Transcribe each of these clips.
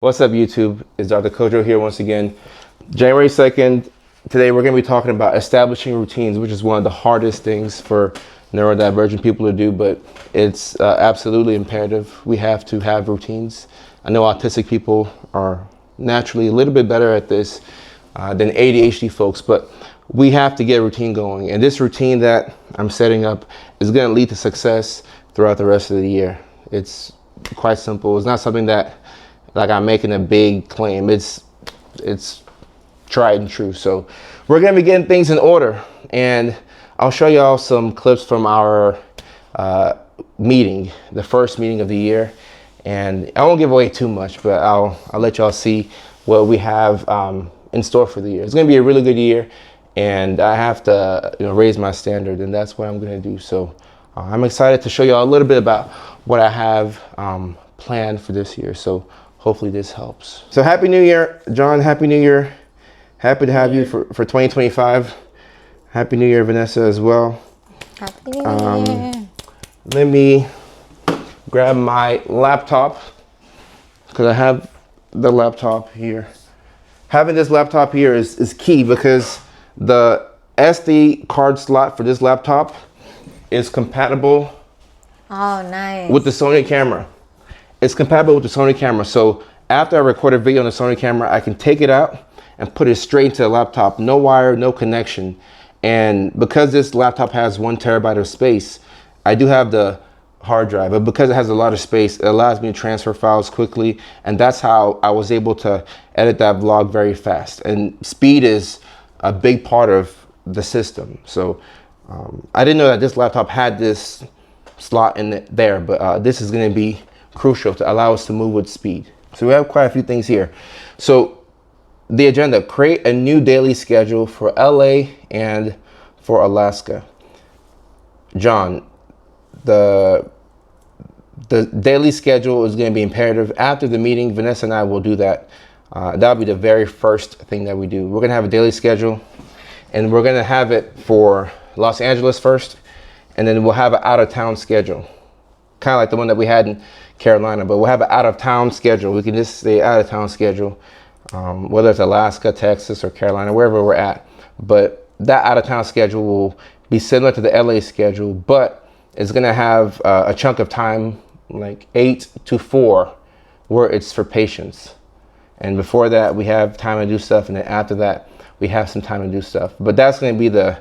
What's up, YouTube? It's Dr. Kojo here once again. January 2nd, today we're going to be talking about establishing routines, which is one of the hardest things for neurodivergent people to do, but it's absolutely imperative. We have to have routines. I know autistic people are naturally a little bit better at this than ADHD folks, but we have to get a routine going. And this routine that I'm setting up is going to lead to success throughout the rest of the year. It's quite simple. It's not something that like I'm making a big claim. It's tried and true. So we're gonna be getting things in order, and I'll show y'all some clips from our meeting, the first meeting of the year. And I won't give away too much, but I'll let y'all see what we have in store for the year. It's gonna be a really good year, and I have to raise my standard, and that's what I'm gonna do. So I'm excited to show y'all a little bit about what I have planned for this year. So hopefully this helps. So Happy New Year, John. Happy New Year. Happy to have you for 2025. Happy New Year, Vanessa, as well. Happy New Year. Let me grab my laptop because I have the laptop here. Having this laptop here is key because the SD card slot for this laptop is compatible with the Sony camera. It's compatible with the Sony camera. So after I record a video on the Sony camera, I can take it out and put it straight into the laptop. No wire, no connection. And because this laptop has 1 terabyte of space, I do have the hard drive, but because it has a lot of space, it allows me to transfer files quickly. And that's how I was able to edit that vlog very fast. And speed is a big part of the system. So I didn't know that this laptop had this slot in it there, but this is gonna be crucial to allow us to move with speed. So we have quite a few things here. So the agenda: create a new daily schedule for LA and for Alaska. John, the daily schedule is going to be imperative. After the meeting, Vanessa and I will do that. That'll be the very first thing that we do. We're going to have a daily schedule, and we're going to have it for Los Angeles first, and then we'll have an out-of-town schedule, kind of like the one that we had in Carolina, but we'll have an out-of-town schedule. We can just say out-of-town schedule, whether it's Alaska, Texas, or Carolina, wherever we're at. But that out-of-town schedule will be similar to the LA schedule, but it's gonna have a chunk of time, like 8 to 4, where it's for patients. And before that, we have time to do stuff, and then after that, we have some time to do stuff. But that's gonna be the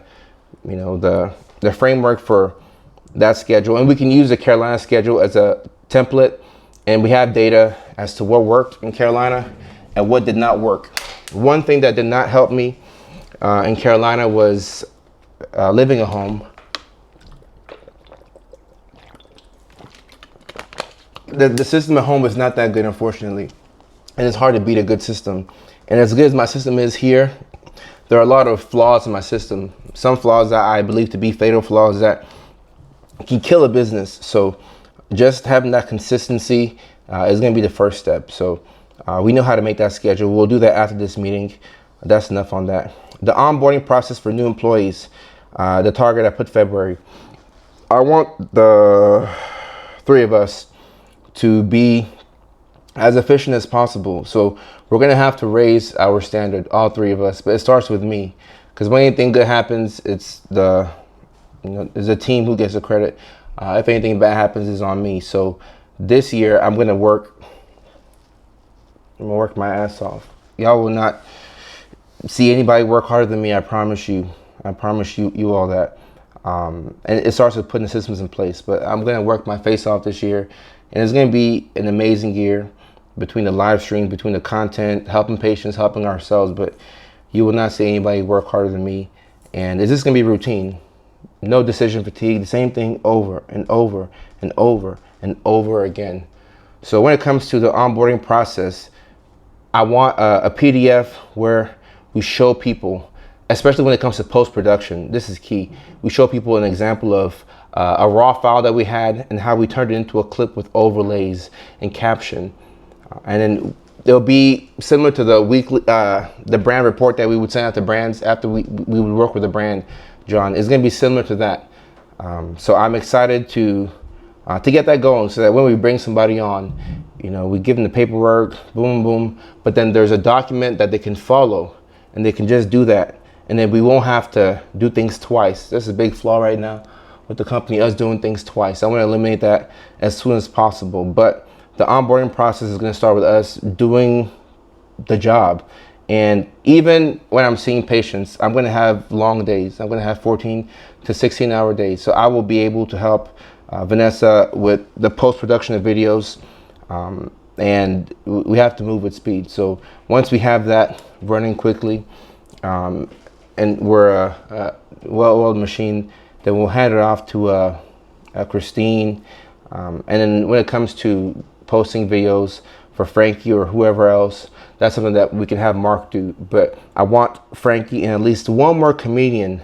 framework for that schedule. And we can use the Carolina schedule as a template, and we have data as to what worked in Carolina and what did not work. One thing that did not help me in Carolina was living at home. The system at home is not that good, unfortunately, and it's hard to beat a good system. And as good as my system is here, there are a lot of flaws in my system. Some flaws that I believe to be fatal flaws that can kill a business. So just having that consistency is going to be the first step. So we know how to make that schedule. We'll do that after this meeting. That's enough on that. The onboarding process for new employees, the target I put February. I want the 3 of us to be as efficient as possible. So we're going to have to raise our standard, all 3 of us, but it starts with me, because when anything good happens, it's it's a team who gets the credit. If anything bad happens, it's on me. So this year, I'm gonna work my ass off. Y'all will not see anybody work harder than me. I promise you. I promise you all that. And it starts with putting the systems in place. But I'm gonna work my face off this year, and it's gonna be an amazing year between the live streams, between the content, helping patients, helping ourselves. But you will not see anybody work harder than me. And it's just gonna be routine. No decision fatigue, the same thing over and over and over and over again. So when it comes to the onboarding process, I want a PDF where we show people, especially when it comes to post-production, this is key. We show people an example of a raw file that we had and how we turned it into a clip with overlays and caption. And then it'll be similar to the weekly, the brand report that we would send out to brands after we would work with a brand. John, is going to be similar to that. So I'm excited to to get that going, so that when we bring somebody on, we give them the paperwork, boom, boom, but then there's a document that they can follow, and they can just do that, and then we won't have to do things twice. This is a big flaw right now with the company, us doing things twice. I want to eliminate that as soon as possible, but the onboarding process is going to start with us doing the job. And even when I'm seeing patients, I'm going to have long days. I'm going to have 14 to 16 hour days. So I will be able to help Vanessa with the post-production of videos. And we have to move with speed. So once we have that running quickly, and we're a well-oiled machine, then we'll hand it off to Christine. And then when it comes to posting videos for Frankie or whoever else, that's something that we can have Mark do. But I want Frankie and at least one more comedian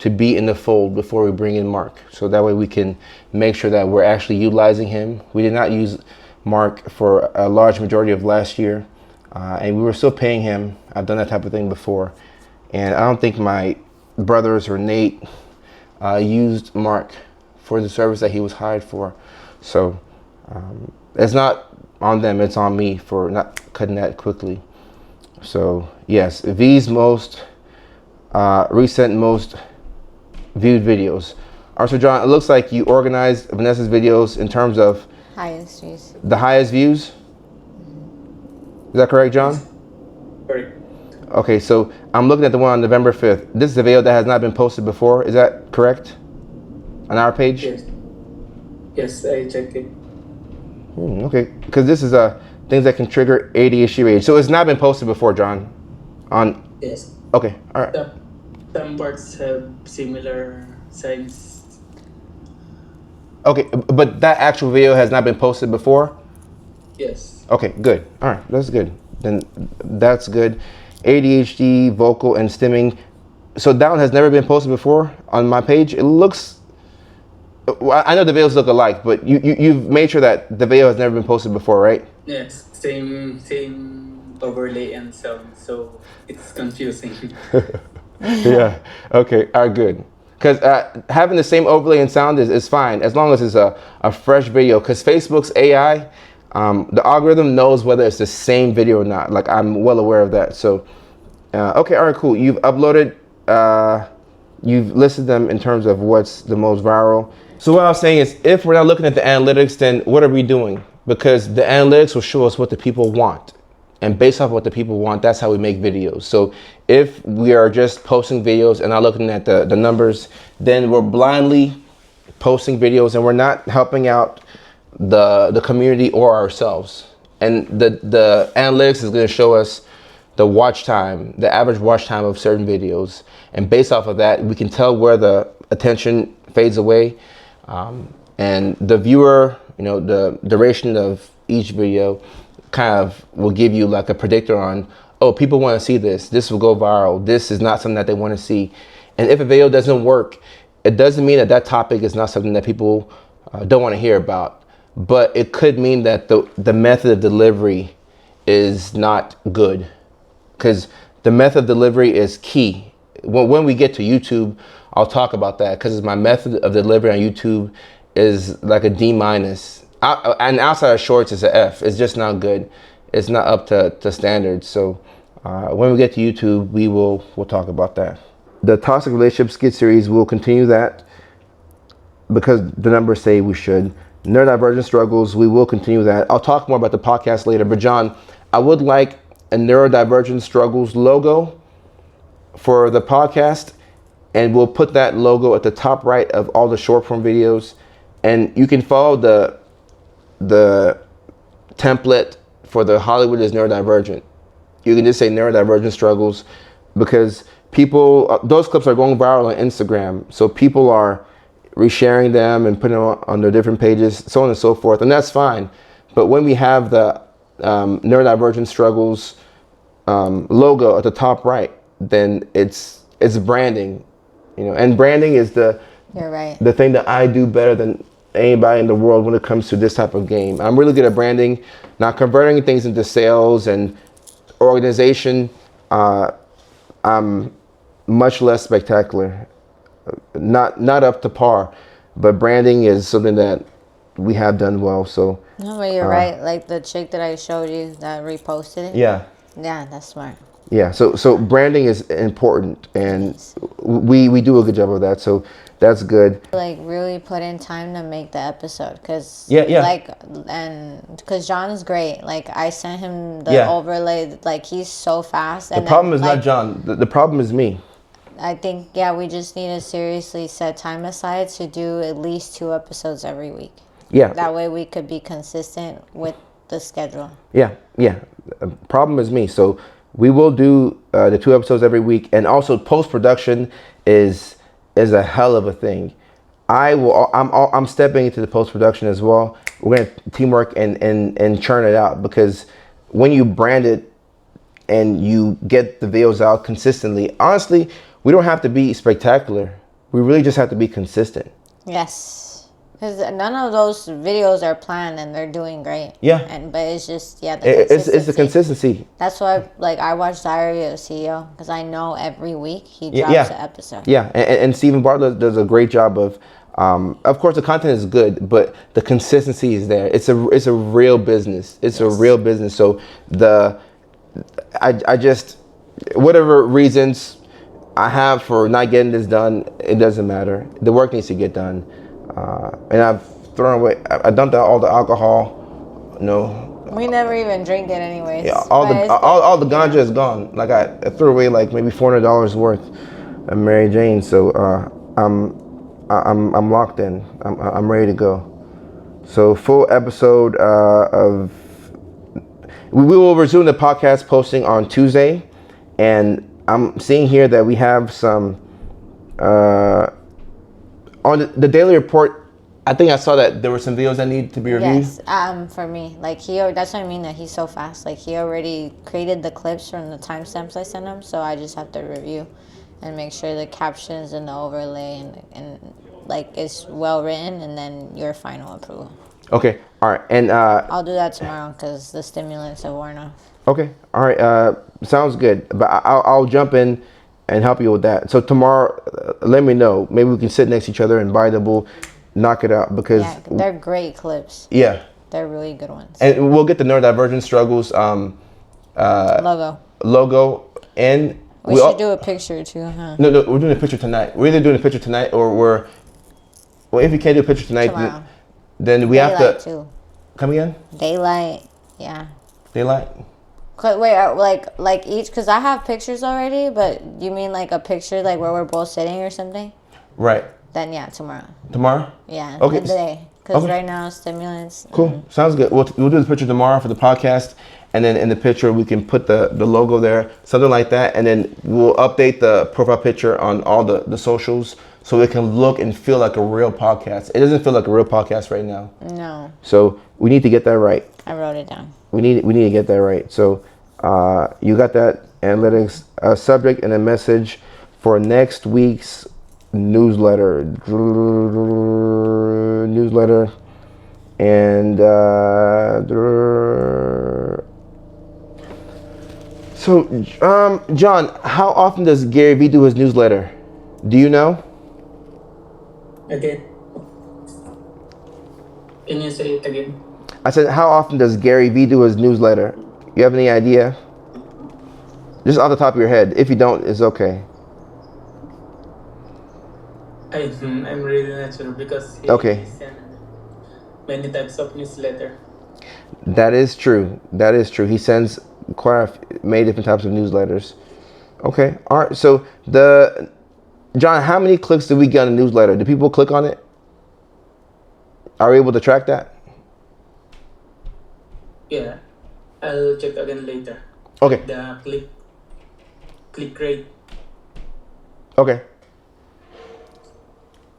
to be in the fold before we bring in Mark. So that way we can make sure that we're actually utilizing him. We did not use Mark for a large majority of last year, and we were still paying him. I've done that type of thing before. And I don't think my brothers or Nate used Mark for the service that he was hired for. So it's not on them, it's on me for not cutting that quickly. So yes, V's most recent most viewed videos. All right, so John, it looks like you organized Vanessa's videos in terms of Highest views. the highest views. Is that correct, John? Correct. Okay, so I'm looking at the one on November 5th. This is a video that has not been posted before. Is that correct? On our page? Yes. Yes, I checked it. Okay, because this is things that can trigger ADHD rage. So it's not been posted before, John. Yes. Okay, all right. Some parts have similar signs. Okay, but that actual video has not been posted before? Yes. Okay, good. All right, that's good. Then that's good. ADHD, vocal, and stimming. So that one has never been posted before on my page. It looks, I know the videos look alike, but you've made sure that the video has never been posted before, right? Yes. Same overlay and sound, so it's confusing. Yeah. Okay. All right. Good. Because having the same overlay and sound is fine as long as it's a fresh video. Because Facebook's AI, the algorithm knows whether it's the same video or not. Like, I'm well aware of that. So, okay. All right. Cool. You've uploaded. You've listed them in terms of what's the most viral. So what I was saying is, if we're not looking at the analytics, then what are we doing? Because the analytics will show us what the people want. And based off what the people want, that's how we make videos. So if we are just posting videos and not looking at the numbers, then we're blindly posting videos and we're not helping out the community or ourselves. And the analytics is going to show us the watch time, the average watch time of certain videos. And based off of that, we can tell where the attention fades away. And the viewer, the duration of each video kind of will give you like a predictor on, oh, people want to see this. This will go viral. This is not something that they want to see. And if a video doesn't work, it doesn't mean that that topic is not something that people don't want to hear about. But it could mean that the method of delivery is not good. Because the method of delivery is key. When we get to YouTube, I'll talk about that, because my method of delivery on YouTube is like a D-. And outside of shorts, it's an F. It's just not good. It's not up to standards. So when we get to YouTube, we'll talk about that. The Toxic Relationship Skit Series, will continue that because the numbers say we should. Neurodivergent Struggles, we will continue that. I'll talk more about the podcast later. But John, I would like a Neurodivergent Struggles logo for the podcast. And we'll put that logo at the top right of all the short form videos. And you can follow the template for the Hollywood is Neurodivergent. You can just say Neurodivergent Struggles, because people, those clips are going viral on Instagram. So people are resharing them and putting them on their different pages, so on and so forth. And that's fine. But when we have the Neurodivergent Struggles logo at the top right, then it's branding, and branding is You're right. the thing that I do better than anybody in the world when it comes to this type of game. I'm really good at branding. Now, converting things into sales and organization, I'm much less spectacular. Not up to par, but branding is something that we have done well. So No, but you're right. Like the chick that I showed you that reposted it. yeah. Yeah, that's smart. Yeah, so branding is important, and Yes. we do a good job of that. So that's good. Like really put in time to make the episode, cause Yeah. like, and because John is great. Like I sent him the Yeah. overlay. Like he's so fast. The And problem then, is like, not John. The problem is me. I think we just need to seriously set time aside to do at least 2 episodes every week. Yeah. That way we could be consistent with the schedule. Yeah. Problem is me. So we will do the 2 episodes every week, and also post production is a hell of a thing. I'm stepping into the post production as well. We're gonna teamwork and churn it out, because when you brand it and you get the videos out consistently, honestly, we don't have to be spectacular. We really just have to be consistent. Yes. Because none of those videos are planned and they're doing great. Yeah. But it's just, the It's the consistency. That's why, like, I watch Diary of a CEO because I know every week he drops an episode. Yeah, and Stephen Bartlett does a great job of course, the content is good, but the consistency is there. It's a real business. It's a real business. So I just, whatever reasons I have for not getting this done, it doesn't matter. The work needs to get done. And I've thrown away, I dumped out all the alcohol, We never even drink it anyways. Yeah, all the ganja is gone. Like I threw away like maybe $400 worth of Mary Jane. So I'm locked in. I'm ready to go. So full episode of. We will resume the podcast posting on Tuesday, and I'm seeing here that we have some on the daily report. I think I saw that there were some videos that need to be reviewed. Yes, for me, like that's what I mean, that he's so fast. Like he already created the clips from the timestamps I sent him, so I just have to review and make sure the captions and the overlay and like is well written, and then your final approval. Okay, all right, and I'll do that tomorrow because the stimulants have worn off. Okay, all right, sounds good. But I'll jump in and help you with that. So tomorrow, let me know. Maybe we can sit next to each other and we'll knock it out, because they're great clips. Yeah, they're really good ones. And we'll get the Neurodivergence Struggles logo, and we should do a picture too, huh? No, we're doing a picture tonight. We're either doing a picture tonight or if we can't do a picture tonight, then we Daylight have to too. Come again? Daylight, yeah. Daylight. Wait, like each, because I have pictures already, but you mean like a picture like where we're both sitting or something? Right. Then yeah, tomorrow. Tomorrow? Yeah. Okay. Today, because right now stimulants. Cool. Sounds good. We'll do the picture tomorrow for the podcast, and then in the picture we can put the logo there, something like that, and then we'll update the profile picture on all the socials so it can look and feel like a real podcast. It doesn't feel like a real podcast right now. No. So we need to get that right. I wrote it down. We need to get that right. So you got that analytics subject and a message for next week's newsletter, and so John, how often does Gary Vee do his newsletter? Do you know? Again. Can you say it again? I said, how often does Gary Vee do his newsletter? You have any idea? Just off the top of your head. If you don't, it's okay. I'm really not sure because he sent many types of newsletter. That is true. He sends many different types of newsletters. Okay. All right. So John, how many clicks did we get on the newsletter? Do people click on it? Are we able to track that? Yeah. I'll check again later. Okay. The click rate. Okay.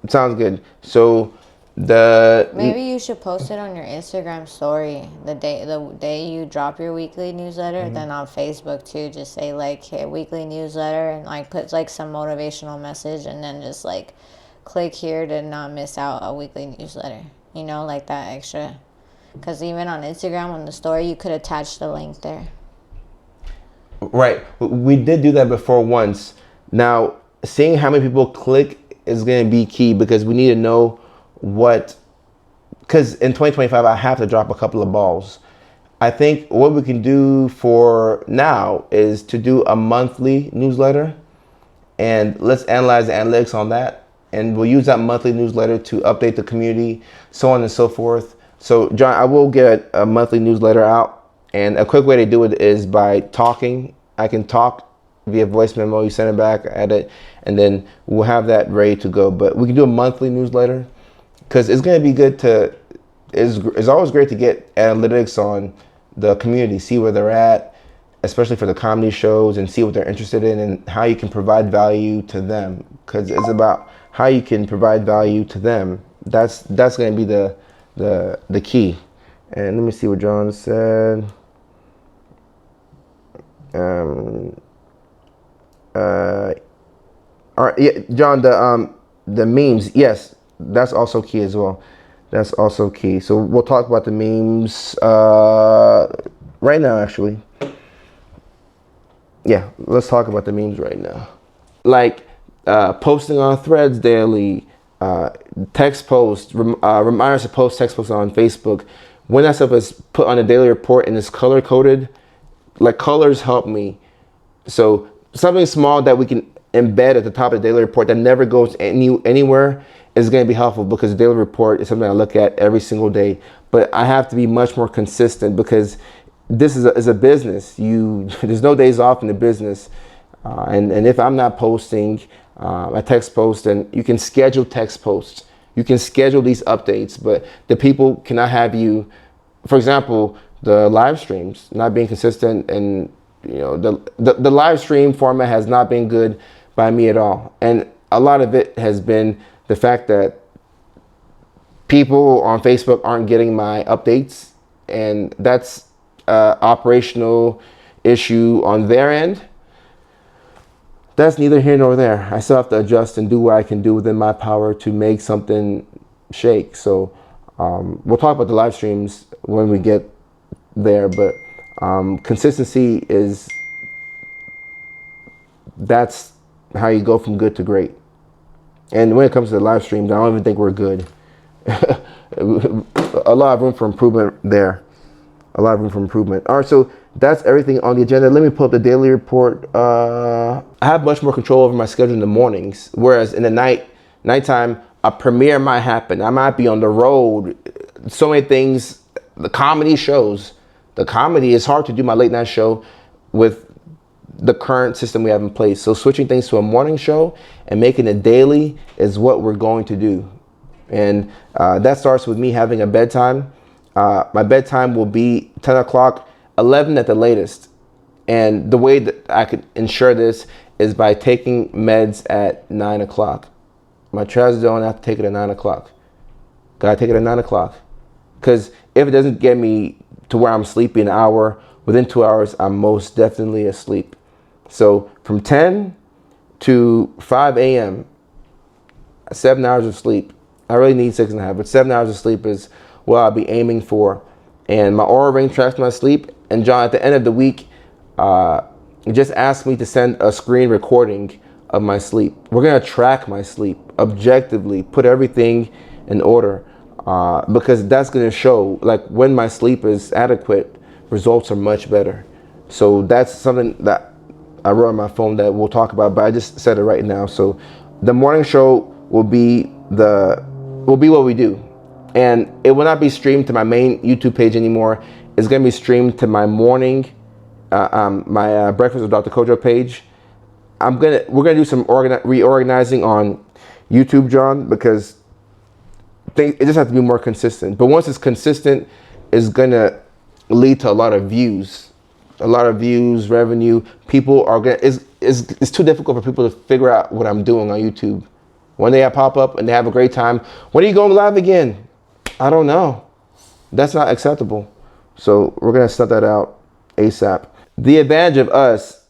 Sounds good. So maybe you should post it on your Instagram story the day you drop your weekly newsletter. Then on Facebook too, just say like, hey, weekly newsletter, and like put like some motivational message, and then just like click here to not miss out a weekly newsletter. You know, like that extra. Because even on Instagram on the story, you could attach the link there. Right. We did do that before once. Now, seeing how many people click is going to be key, because we need to know what because in 2025 I have to drop a couple of balls. I think what we can do for now is to do a monthly newsletter, and let's analyze the analytics on that. And we'll use that monthly newsletter to update the community, so on and so forth. So John, I will get a monthly newsletter out, and a quick way to do it is by talking. I can talk via voice memo, you send it back, I edit, and then we'll have that ready to go. But we can do a monthly newsletter, because it's going to be good to, it's always great to get analytics on the community, see where they're at, especially for the comedy shows, and see what they're interested in and how you can provide value to them, because it's about how you can provide value to them. That's going to be the key. And let me see what John said. All right, yeah, John, the memes, yes, that's also key as well. That's also key. So we'll talk about the memes right now, actually. Yeah, let's talk about the memes right now. Like posting on threads daily, text posts, reminders to post text posts on Facebook. When that stuff is put on a daily report and is color coded, like colors help me. So something small that we can embed at the top of the daily report that never goes anywhere is going to be helpful, because the daily report is something I look at every single day. But I have to be much more consistent, because this is a business. There's no days off in the business. And if I'm not posting a text post, then you can schedule text posts. You can schedule these updates, but the people cannot have you, for example, the live streams not being consistent, and the live stream format has not been good by me at all. And a lot of it has been the fact that people on Facebook aren't getting my updates, and that's an operational issue on their end. That's neither here nor there. I still have to adjust and do what I can do within my power to make something shake. So we'll talk about the live streams when we get there, but consistency that's how you go from good to great. And when it comes to the live streams, I don't even think we're good. A lot of room for improvement there. A lot of room for improvement. All right, so that's everything on the agenda. Let me pull up the daily report. I have much more control over my schedule in the mornings, whereas in the nighttime, a premiere might happen. I might be on the road. So many things. The comedy shows. The comedy is hard to do my late night show with the current system we have in place. So switching things to a morning show and making it daily is what we're going to do. And that starts with me having a bedtime. My bedtime will be 10 o'clock, 11 at the latest. And the way that I could ensure this is by taking meds at 9 o'clock. My trazodone, I have to take it at 9 o'clock. Gotta take it at 9 o'clock. Because if it doesn't get me to where I'm sleepy an hour, within 2 hours, I'm most definitely asleep. So from 10 to 5 a.m., 7 hours of sleep. I really need 6.5, but 7 hours of sleep is what I'll be aiming for. And my Aura Ring tracks my sleep. And John, at the end of the week, just asked me to send a screen recording of my sleep. We're gonna track my sleep objectively, put everything in order, because that's gonna show, like, when my sleep is adequate, results are much better. So that's something that I wrote on my phone that we'll talk about, but I just said it right now. So the morning show will be what we do. And it will not be streamed to my main YouTube page anymore. It's gonna be streamed to my morning, my Breakfast with Dr. Kojo page. We're gonna do some reorganizing on YouTube, John, because it just has to be more consistent. But once it's consistent, it's gonna lead to a lot of views, revenue. People are gonna. It's too difficult for people to figure out what I'm doing on YouTube. One day I pop up and they have a great time. When are you going live again? I don't know. That's not acceptable. So we're gonna set that out ASAP. The advantage of us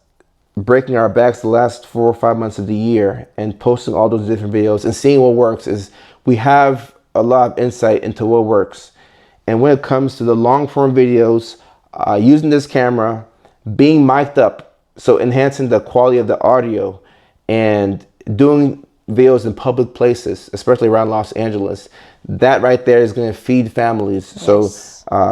breaking our backs the last 4 or 5 months of the year and posting all those different videos and seeing what works is we have a lot of insight into what works. And when it comes to the long form videos, using this camera, being mic'd up, so enhancing the quality of the audio, and doing videos in public places, especially around Los Angeles. That right there is going to feed families. Yes. So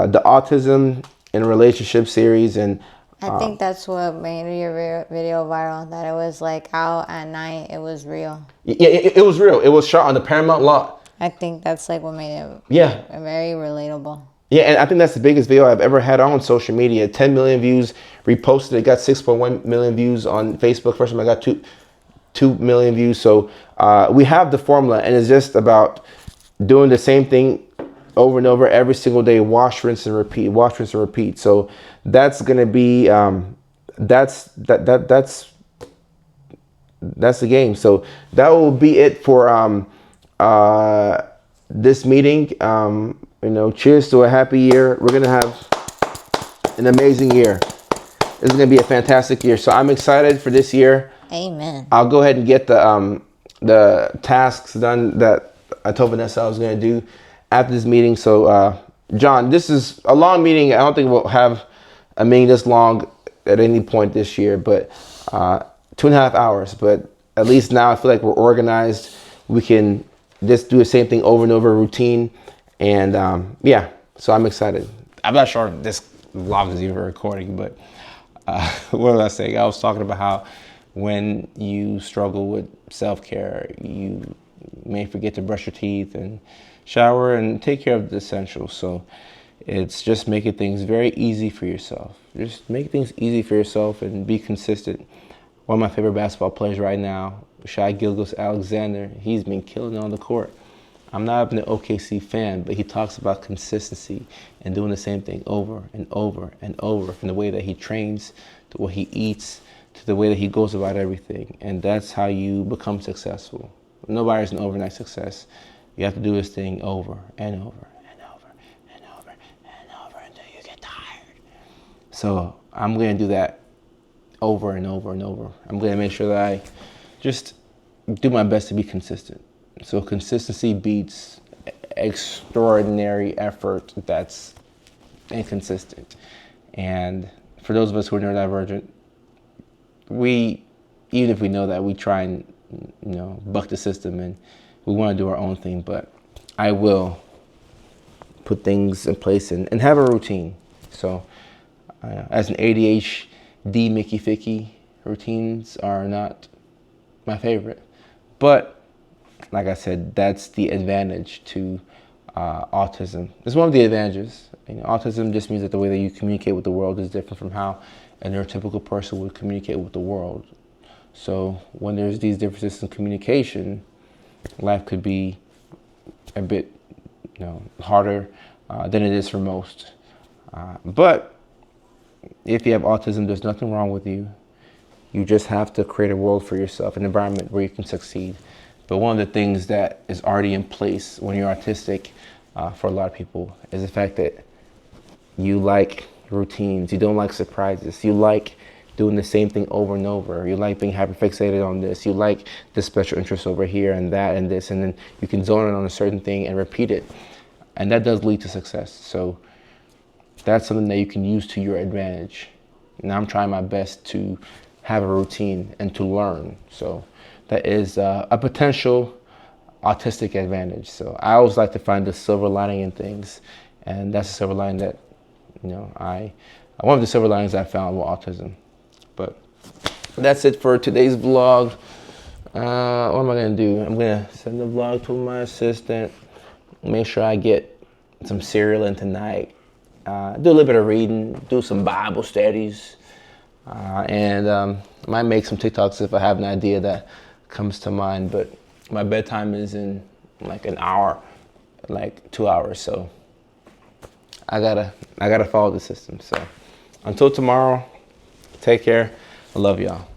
the autism and relationship series, and I think that's what made your video viral, that it was like out at night, it was real. Yeah, it was real. It was shot on the Paramount lot. I think that's like what made it very relatable. Yeah, and I think that's the biggest video I've ever had on social media. 10 million views, reposted. It got 6.1 million views on Facebook. First time I got 2 million views. So we have the formula, and it's just about doing the same thing over and over every single day. Wash, rinse, and repeat. Wash, rinse, and repeat. So that's gonna be that's the game. So that will be it for this meeting. You know, cheers to a happy year. We're gonna have an amazing year. This is gonna be a fantastic year. So I'm excited for this year. Amen. I'll go ahead and get the tasks done that I told Vanessa I was gonna do after this meeting. So John, this is a long meeting. I don't think we'll have a meeting this long at any point this year, but 2.5 hours. But at least now I feel like we're organized. We can just do the same thing over and over, routine. And yeah, so I'm excited. I'm not sure if this vlog is even recording, but what was I saying? I was talking about how when you struggle with self-care, you may forget to brush your teeth and shower and take care of the essentials. So it's just making things very easy for yourself. Just make things easy for yourself and be consistent. One of my favorite basketball players right now, Shai Gilgeous-Alexander, he's been killing it on the court. I'm not an OKC fan, but he talks about consistency and doing the same thing over and over and over, from the way that he trains to what he eats to the way that he goes about everything. And that's how you become successful. Nobody's an overnight success. You have to do this thing over and over and over and over and over until you get tired. So I'm going to do that over and over and over. I'm going to make sure that I just do my best to be consistent. So consistency beats extraordinary effort that's inconsistent. And for those of us who are neurodivergent, we, even if we know that, we try and, you know, buck the system, and we want to do our own thing. But I will put things in place and have a routine. So as an ADHD Mickey Ficky, routines are not my favorite. But like I said, that's the advantage to autism. It's one of the advantages. You know, autism just means that the way that you communicate with the world is different from how a neurotypical person would communicate with the world. So when there's these differences in communication, life could be a bit, you know, harder than it is for most. But if you have autism, there's nothing wrong with you. You just have to create a world for yourself, an environment where you can succeed. But one of the things that is already in place when you're autistic for a lot of people is the fact that you like routines. You don't like surprises. You like doing the same thing over and over. You like being hyperfixated on this. You like this special interest over here and that and this, and then you can zone in on a certain thing and repeat it. And that does lead to success. So that's something that you can use to your advantage. And I'm trying my best to have a routine and to learn. So that is a potential autistic advantage. So I always like to find the silver lining in things, and that's a silver lining that, you know, one of the silver linings I found with autism. But that's it for today's vlog. What am I gonna do? I'm gonna send the vlog to my assistant, make sure I get some cereal in tonight, do a little bit of reading, do some Bible studies, and might make some TikToks if I have an idea that comes to mind. But my bedtime is in like an hour, like 2 hours, so I gotta follow the system. So until tomorrow, take care. I love y'all.